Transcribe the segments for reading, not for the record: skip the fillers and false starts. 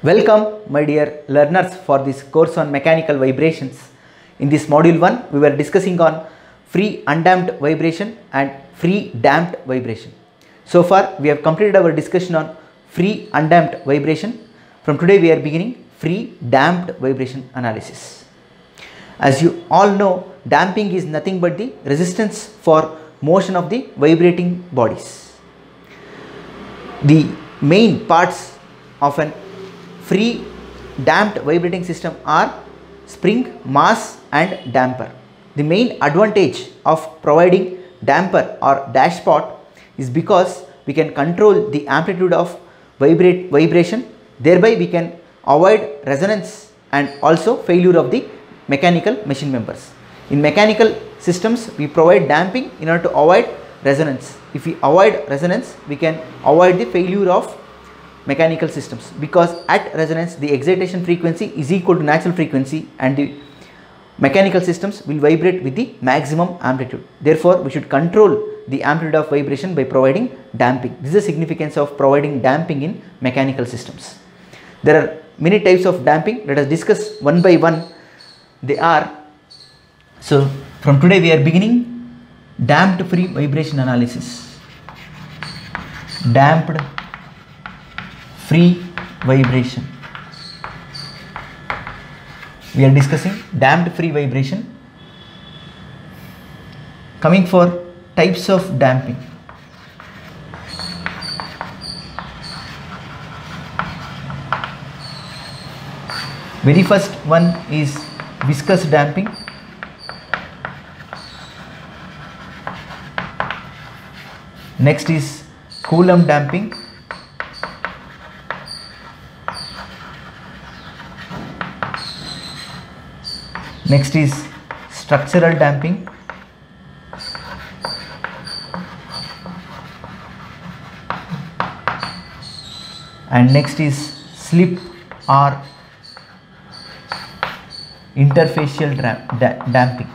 Welcome my dear learners for this course on mechanical vibrations. In this module 1 we were discussing on free undamped vibration and free damped vibration. So far we have completed our discussion on free undamped vibration. From today we are beginning free damped vibration analysis. As you all know, damping is nothing but the resistance for motion of the vibrating bodies. The main parts of an free damped vibrating system are spring, mass and damper. The main advantage of providing damper or dashpot is because we can control the amplitude of vibration, thereby we can avoid resonance and also failure of the mechanical machine members. In mechanical systems we provide damping in order to avoid resonance. If we avoid resonance, we can avoid the failure of mechanical systems, because at resonance the excitation frequency is equal to natural frequency and the mechanical systems will vibrate with the maximum amplitude. Therefore, we should control the amplitude of vibration by providing damping. This is the significance of providing damping in mechanical systems. There are many types of damping. Let us discuss one by one. They are, so from today we are beginning damped free vibration analysis. Damped free vibration. We are discussing damped free vibration. Coming for types of damping. Very first one is viscous damping. Next is Coulomb damping. Next is structural damping. And next is slip or interfacial damping.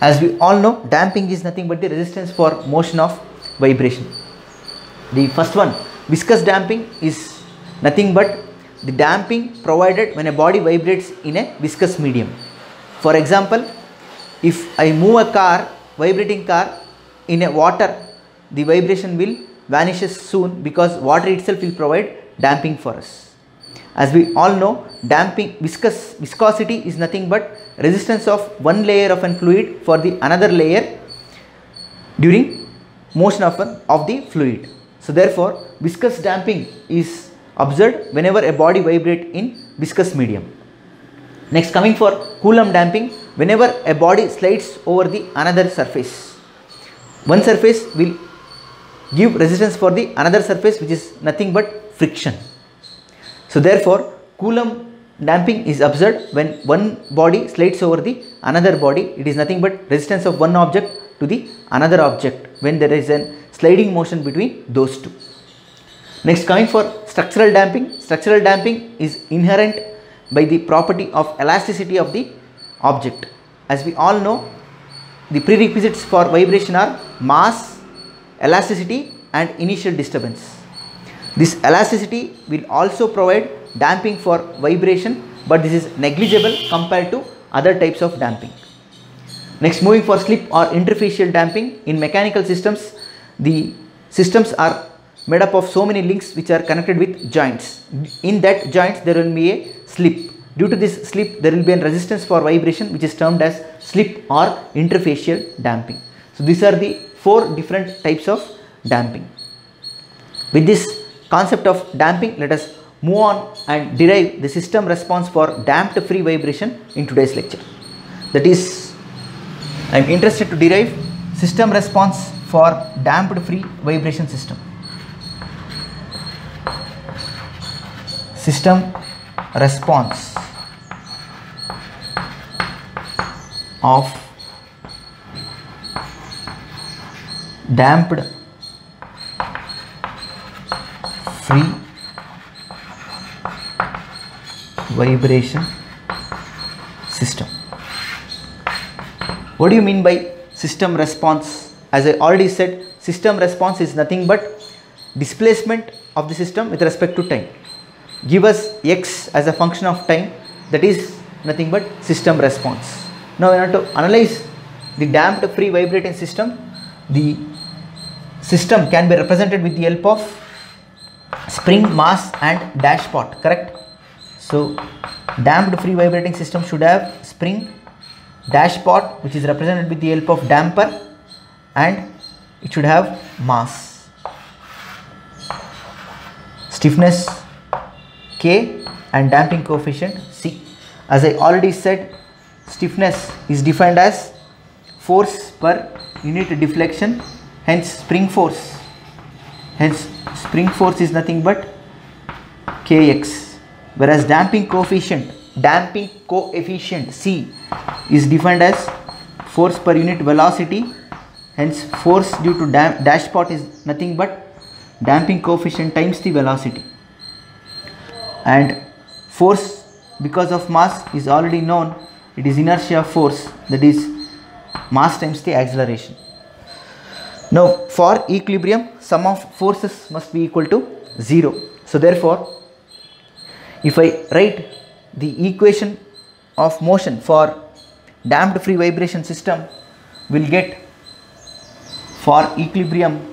As we all know, damping is nothing but the resistance for motion of vibration. The first one, viscous damping, is nothing but the damping provided when a body vibrates in a viscous medium. For example, if I move a car, vibrating car in a water, the vibration will vanishes soon because water itself will provide damping for us. As we all know, damping viscosity is nothing but resistance of one layer of a fluid for the another layer during motion of the fluid. So therefore, viscous damping is observed whenever a body vibrates in viscous medium. Next, coming for Coulomb damping, whenever a body slides over the another surface, one surface will give resistance for the another surface, which is nothing but friction. So therefore, Coulomb damping is observed when one body slides over the another body. It is nothing but resistance of one object to the another object when there is a sliding motion between those two. Next, coming for structural damping. Structural damping is inherent by the property of elasticity of the object. As we all know, the prerequisites for vibration are mass, elasticity and initial disturbance. This elasticity will also provide damping for vibration, but this is negligible compared to other types of damping. Next, moving for slip or interfacial damping. In mechanical systems, the systems are made up of so many links which are connected with joints. In that joints there will be a slip. Due to this slip there will be a resistance for vibration, which is termed as slip or interfacial damping. So these are the four different types of damping. With this concept of damping, let us move on and derive the system response for damped free vibration in today's lecture. That is, I am interested to derive system response for damped free vibration system. System response of damped free vibration system. What do you mean by system response as I already said, system response is nothing but displacement of the system with respect to time. Give us x as a function of time, that is nothing but system response. Now we have to analyze the damped free vibrating system. The system can be represented with the help of spring, mass and dashpot, correct? So damped free vibrating system should have spring, dashpot which is represented with the help of damper, and it should have mass, stiffness K and damping coefficient C. As I already said, stiffness is defined as force per unit deflection, hence spring force. Hence spring force is nothing but Kx, whereas damping coefficient C is defined as force per unit velocity, hence force due to dashpot is nothing but damping coefficient times the velocity, and force because of mass is already known, it is inertia force, that is mass times the acceleration. Now for equilibrium, sum of forces must be equal to 0. So therefore, if I write the equation of motion for damped free vibration system, will get for equilibrium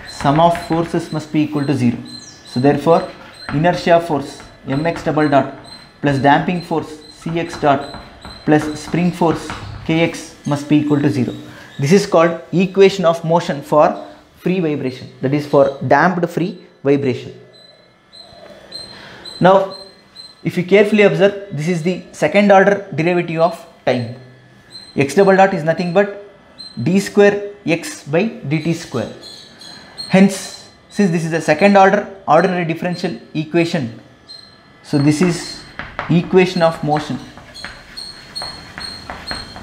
sum of forces must be equal to 0. So therefore, inertia force mx double dot plus damping force cx dot plus spring force kx must be equal to 0. This is called equation of motion for free vibration, that is for damped free vibration. Now if you carefully observe, this is the second order derivative of time. X double dot is nothing but d square x by dt square. Hence, since this is a second order ordinary differential equation, so this is equation of motion.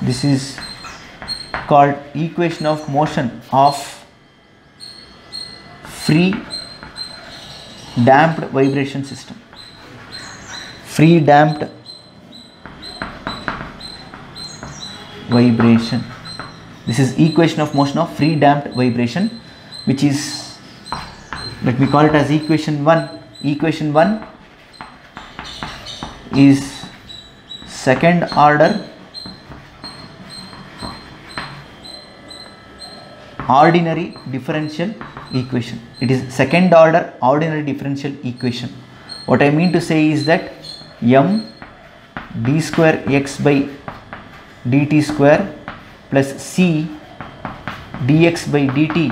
This is called equation of motion of free damped vibration system. Free damped vibration. This is equation of motion of free damped vibration, which is, let me call it as equation 1. Equation 1 is second order ordinary differential equation. It is second order ordinary differential equation. What I mean to say is that m d square x by dt square plus c dx by dt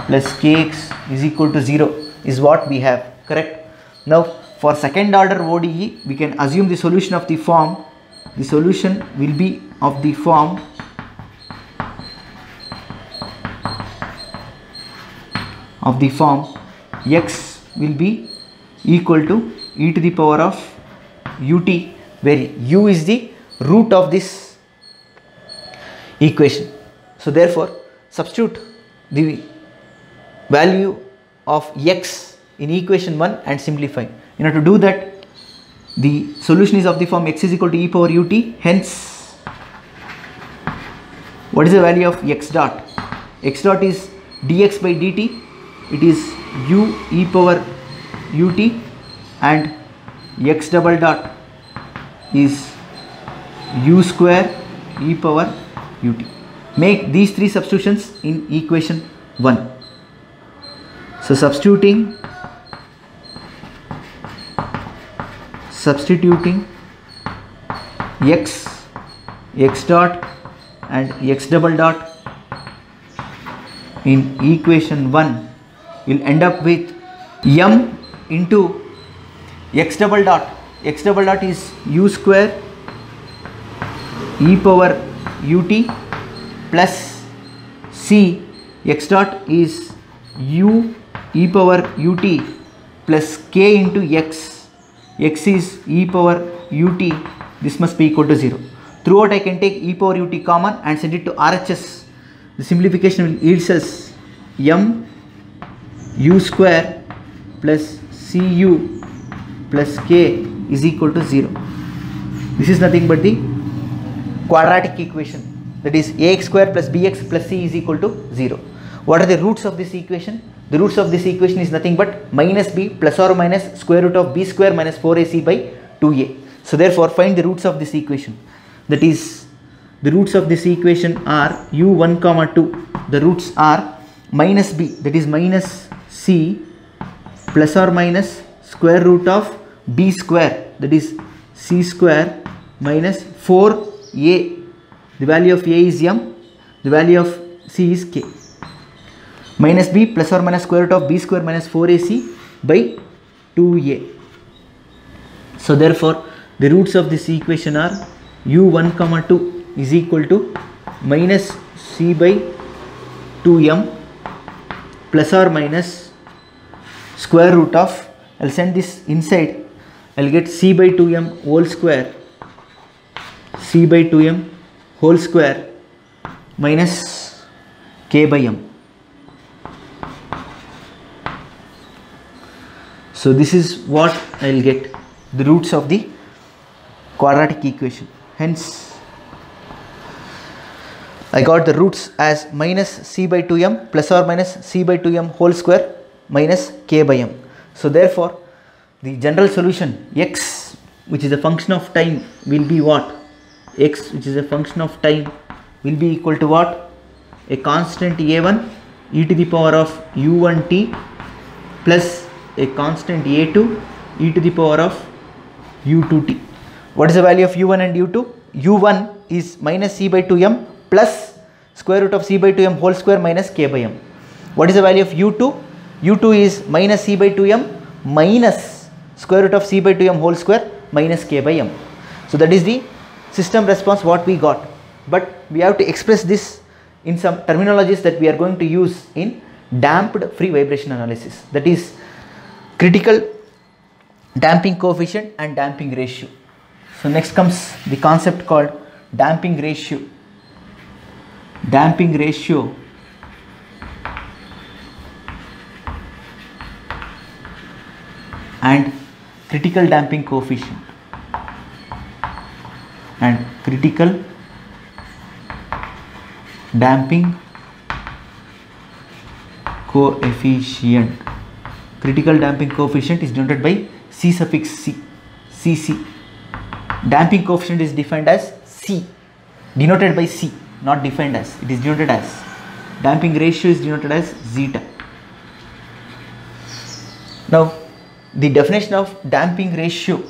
plus kx is equal to 0 is what we have, correct? Now for second order ODE, we can assume the solution of the form, the solution will be of the form x will be equal to e to the power of ut, where u is the root of this equation. So therefore, substitute the value of x in equation 1 and simplify. In order to do that, the solution is of the form x is equal to e power ut. Hence, what is the value of x dot? X dot is dx by dt. It is u e power ut, and x double dot is u square e power ut. Make these three substitutions in equation 1. So substituting x, x dot and x double dot in equation 1 will end up with m into x double dot. X double dot is u square e power ut plus c, x dot is u e power ut plus k into x. X is e power ut. This must be equal to 0. Throughout I can take e power ut common and send it to RHS. The simplification will yield us m u square plus cu plus k is equal to 0. This is nothing but the quadratic equation, that is ax square plus bx plus c is equal to 0. What are the roots of this equation? The roots of this equation is nothing but minus b plus or minus square root of b square minus 4ac by 2a. So therefore find the roots of this equation. That is, the roots of this equation are u1 comma 2. The roots are minus b, that is minus c plus or minus square root of b square, that is c square minus 4a. The value of a is m, the value of c is k. Minus b plus or minus square root of b square minus 4ac by 2a. So therefore the roots of this equation are u1 comma 2 is equal to minus c by 2m plus or minus square root of, I'll send this inside, I'll get c by 2m whole square, c by 2m whole square minus k by m. So this is what I will get, the roots of the quadratic equation. Hence I got the roots as minus c by 2m plus or minus c by 2m whole square minus k by m. So therefore the general solution x, which is a function of time, will be what? X, which is a function of time, will be equal to what? A constant a1 e to the power of u1t plus a constant a2 e to the power of u2t. What is the value of u1 and u2? u1 is minus c by 2m plus square root of c by 2m whole square minus k by m. What is the value of u2? u2 is minus c by 2m minus square root of c by 2m whole square minus k by m. So that is the system response what we got. But we have to express this in some terminologies that we are going to use in damped free vibration analysis. That is critical damping coefficient and damping ratio. So next comes the concept called damping ratio. Damping ratio and critical damping coefficient and critical damping coefficient. Critical damping coefficient is denoted by C suffix C, Cc. Damping coefficient is defined as C, denoted by C, not defined as, it is denoted as. Damping ratio is denoted as zeta. Now the definition of damping ratio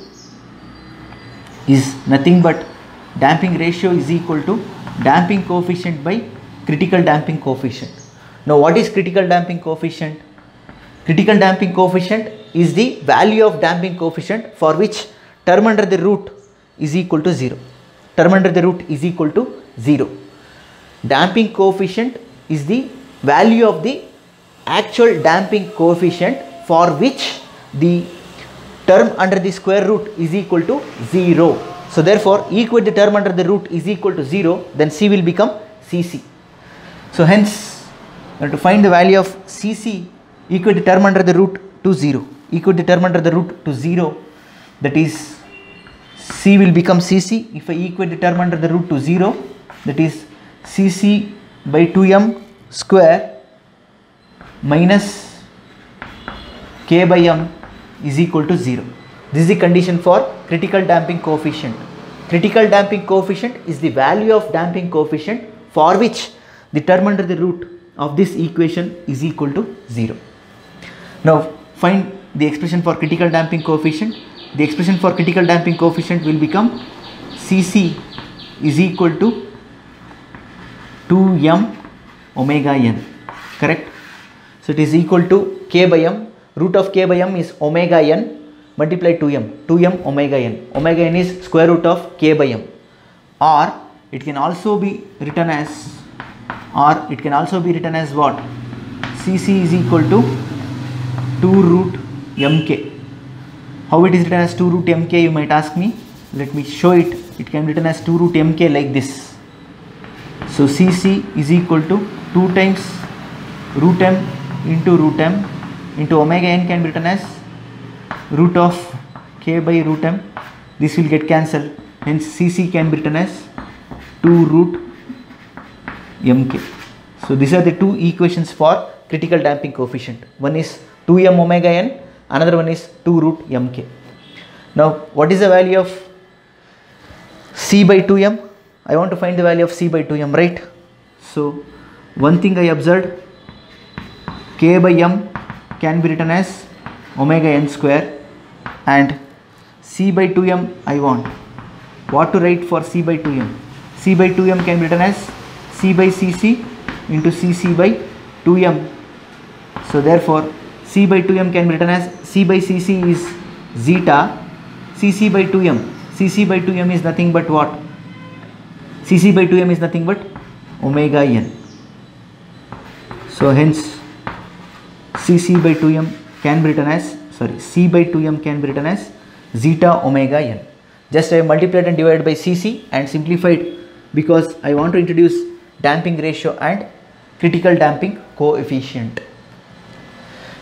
is nothing but damping ratio is equal to damping coefficient by critical damping coefficient. Now what is critical damping coefficient? Critical damping coefficient is the value of damping coefficient for which term under the root is equal to 0. Term under the root is equal to 0. Damping coefficient is the value of the actual damping coefficient for which the term under the square root is equal to 0. So therefore equate the term under the root is equal to 0, then C will become Cc. So hence we have to find the value of Cc, equate the term under the root to 0. Equate the term under the root to 0, that is C will become Cc. If I equate the term under the root to 0, that is Cc by 2m square minus k by m is equal to 0. This is the condition for critical damping coefficient. Critical damping coefficient is the value of damping coefficient for which the term under the root of this equation is equal to 0. Now find the expression for critical damping coefficient. The expression for critical damping coefficient will become Cc is equal to 2m omega n, correct? So it is equal to k by m, root of k by m is omega n multiply 2m omega n. Omega n is square root of k by m, or it can also be written as what? Cc is equal to 2 root mk. How it is written as 2 root mk, you might ask me. Let me show it. It can be written as 2 root mk like this. So Cc is equal to 2 times root m into root m into omega n can be written as root of k by root m. This will get cancelled, hence Cc can be written as 2 root mk. So these are the two equations for critical damping coefficient. One is 2m omega n, another one is 2 root mk. Now what is the value of C by 2m? I want to find the value of C by 2m, right? So one thing I observed, k by m can be written as omega n square, and C by 2m I want. What to write for C by 2m? C by 2m can be written as C by Cc into Cc by 2m. So therefore C by 2m can be written as C by Cc is zeta, Cc by 2m. Cc by 2m is nothing but what? Cc by 2m is nothing but omega n. So hence Cc by 2m can be written as, C by 2m can be written as zeta omega n. Just I multiplied and divided by Cc and simplified because I want to introduce damping ratio and critical damping coefficient.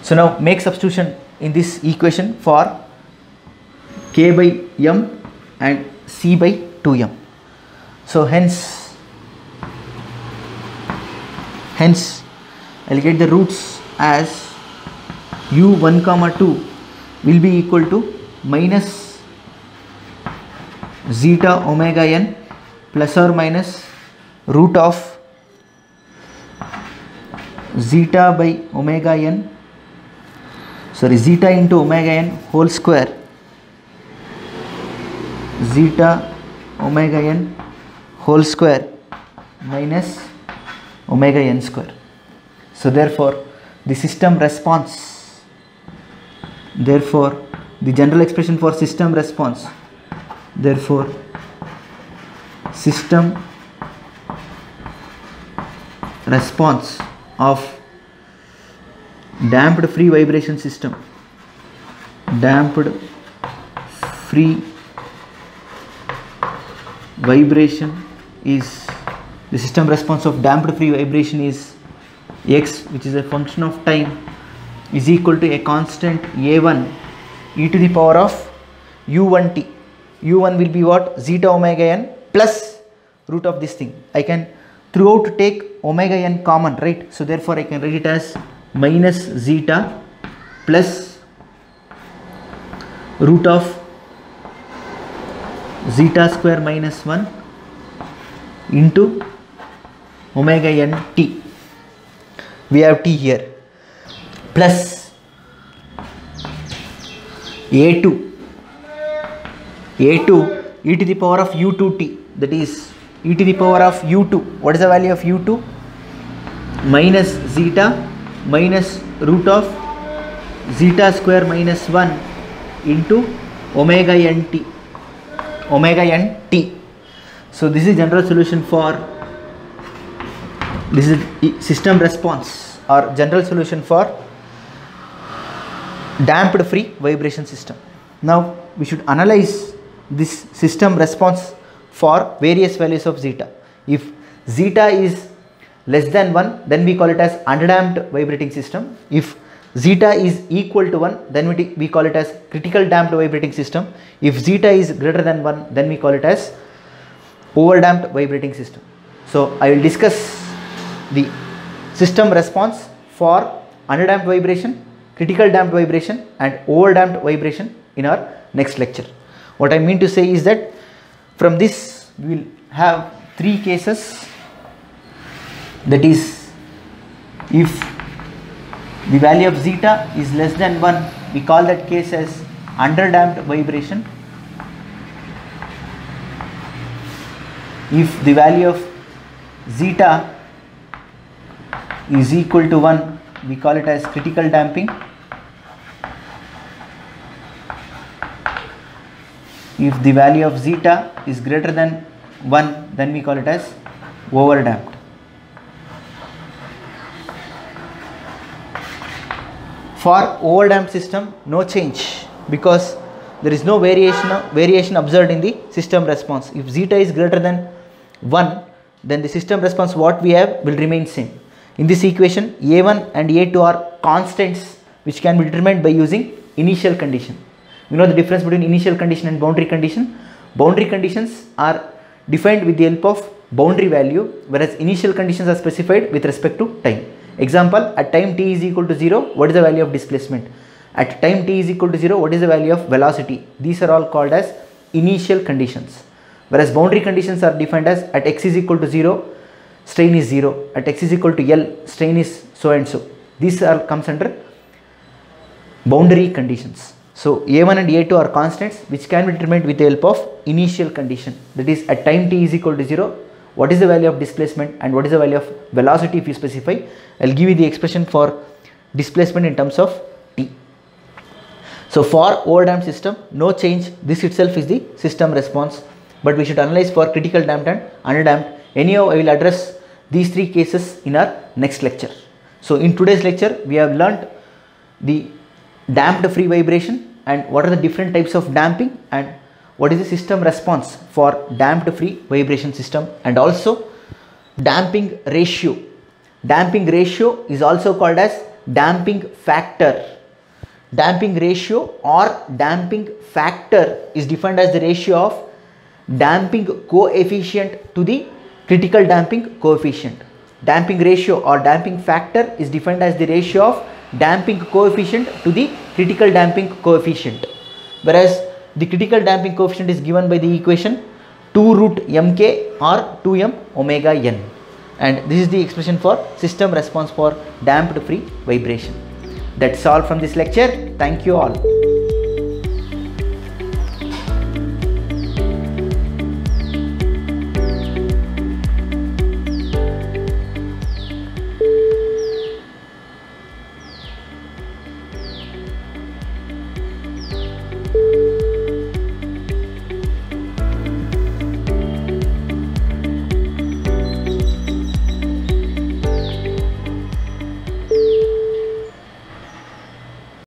So now make substitution in this equation for k by m and C by 2m. So hence I will get the roots as u1 comma 2 will be equal to minus zeta omega n plus or minus root of zeta by omega n, zeta into omega n whole square, zeta omega n whole square minus omega n square. So therefore the system response, therefore the general expression for system response, therefore system response of damped free vibration system, damped free vibration is, the system response of damped free vibration is x, which is a function of time, is equal to a constant a1 e to the power of u1t. u1 will be what? Zeta omega n plus root of this thing. I can throughout take omega n common, right? So therefore I can write it as minus zeta plus root of zeta square minus 1 into omega n t. We have t here, plus a2 e to the power of u2t, that is e to the power of u2. What is the value of u2? Minus zeta minus root of zeta square minus 1 into omega n t, omega n t. So this is general solution for, this is system response or general solution for damped free vibration system. Now we should analyze this system response for various values of zeta. If zeta is less than 1, then we call it as underdamped vibrating system. If zeta is equal to 1, then we call it as critical damped vibrating system. If zeta is greater than 1, then we call it as overdamped vibrating system. So I will discuss the system response for underdamped vibration, critical damped vibration and overdamped vibration in our next lecture. What I mean to say is that from this we will have 3 cases, that is, if the value of zeta is less than 1, we call that case as underdamped vibration. If the value of zeta is equal to 1, we call it as critical damping. If the value of zeta is greater than 1, then we call it as overdamped. For overdamped system, no change, because there is no variation observed in the system response. If zeta is greater than 1, then the system response what we have will remain same. In this equation, a1 and a2 are constants which can be determined by using initial condition. You know the difference between initial condition and boundary condition? Boundary conditions are defined with the help of boundary value, whereas initial conditions are specified with respect to time. Example, at time t is equal to 0, what is the value of displacement? At time t is equal to 0, what is the value of velocity? These are all called as initial conditions. Whereas boundary conditions are defined as at x is equal to 0, strain is 0. At x is equal to L, strain is so and so. These all comes under boundary conditions. So A1 and A2 are constants which can be determined with the help of initial condition. That is, at time t is equal to 0, what is the value of displacement and what is the value of velocity if you specify. I will give you the expression for displacement in terms of t. So for overdamped system, no change. This itself is the system response. But we should analyze for critical damped and underdamped. Anyhow, I will address these three cases in our next lecture. So in today's lecture, we have learnt the damped free vibration and what are the different types of damping and what is the system response for damped free vibration system, and also damping ratio. Damping ratio is also called as damping factor. Damping ratio or damping factor is defined as the ratio of damping coefficient to the critical damping coefficient. Damping ratio or damping factor is defined as the ratio of damping coefficient to the critical damping coefficient, whereas the critical damping coefficient is given by the equation 2 root mk or 2m omega n, and this is the expression for system response for damped free vibration. That's all from this lecture. Thank you all.